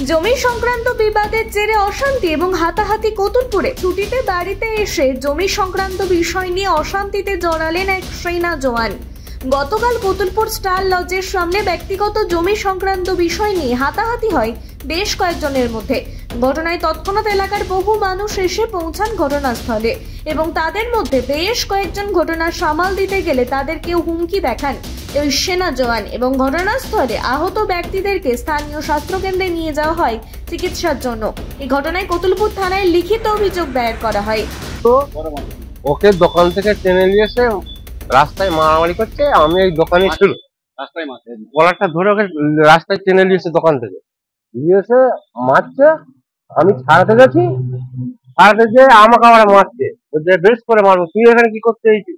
জমি সংক্রান্ত বিবাদের জেরে অশান্তি এবং হাতাহাতি কতুলপুরে। ছুটিতে বাড়িতে এসে জমি সংক্রান্ত বিষয় নিয়ে অশান্তিতে জড়ালেন এক সেনা জওয়ান। গতকাল কতুলপুর স্টার লজের সামনে ব্যক্তিগত জমি সংক্রান্ত বিষয় নিয়ে হাতাহাতি হয় বেশ কয়েকজনের মধ্যে। ঘটনায় তৎক্ষণাৎ এলাকার বহু মানুষ এসে পৌঁছান ঘটনাস্থলে এবং তাদের মধ্যে বেশ কয়েকজন ঘটনা সামাল দিতে গেলে তাদের কেউ হুমকি দেখান ওই সেনা জওয়ান এবং ঘটনাস্থলে আহত ব্যক্তিদেরকে স্থানীয় স্বাস্থ্যকেন্দ্রে নিয়ে যাওয়া হয় চিকিৎসার জন্য। এই ঘটনায় কতুলপুর থানায় লিখিত অভিযোগ দায়ের করা হয়। তো ওকে দোকান থেকে টেনে নিয়ে এসে রাস্তায় মারামারি করছে। আমি এই দোকানে ছিল, রাস্তায় গলাটা ধরে ওকে রাস্তায় টেনে নিয়ে এসে দোকান থেকে নিয়ে এসে মারছে। আমি ছাড়াতে গেছি, ছাড়াতে যেয়ে আমাকে আবার মারছে। বেশ করে মারবো, তুই এখানে কি করতে এইছিস?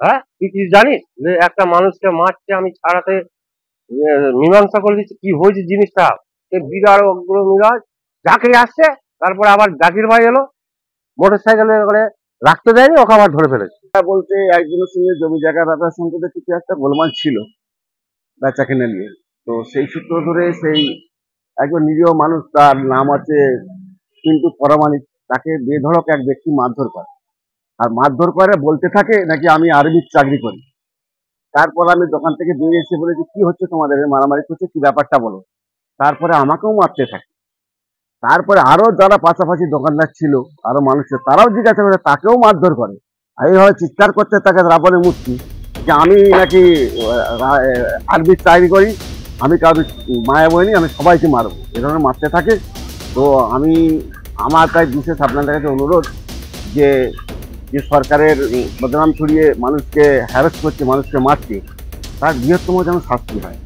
হ্যাঁ, তুই কি জানিস যে একটা মানুষকে মারছে? আমি ছাড়াতে মীমাংসা করে দিচ্ছি কি হয়েছে জিনিসটা। বিরাট অগ্র মিরাজ যাকে আসছে, তারপরে আবার জাকির ভাই এলো মোটর সাইকেলে করে রাখতে দেয়নি, ওকে আবার ধরে ফেলেছে। বলতে একজনের সঙ্গে জমি জায়গা ব্যাপার সম্পর্কে কিছু একটা গোলমাল ছিল বেচা কেনা নিয়ে। তো সেই সূত্র ধরে সেই একজন নিরীহ মানুষ, তার নাম আছে কিন্তু পরামানিক, তাকে বেধড়ক এক ব্যক্তি মারধর করে। আর মারধর করে বলতে থাকে নাকি আমি আর্মির চাকরি করি। তারপর আমি দোকান থেকে বেরিয়ে এসে বলেছি কি হচ্ছে তোমাদের, মারামারি করছে, কি ব্যাপারটা বলো। তারপরে আমাকেও মারতে থাকে। তারপরে আরো যারা পাশাপাশি দোকানদার ছিল, আরো মানুষের, তারাও জিজ্ঞাসা করে, তাকেও মারধর করে। এইভাবে চিৎকার করতে থাকে রাবণে মূর্তি যে আমি নাকি আর্মির চাকরি করি, আমি কারোর মায়া বইনি, আমি সবাইকে মারবো, এ ধরনের মারতে থাকে। তো আমার তাই বিশেষ আপনাদের কাছে অনুরোধ যে সরকারের বদনাম ছড়িয়ে মানুষকে হ্যারাস করছে, মানুষকে মারছে, তার বৃহত্তম যেন শাস্তি হয়।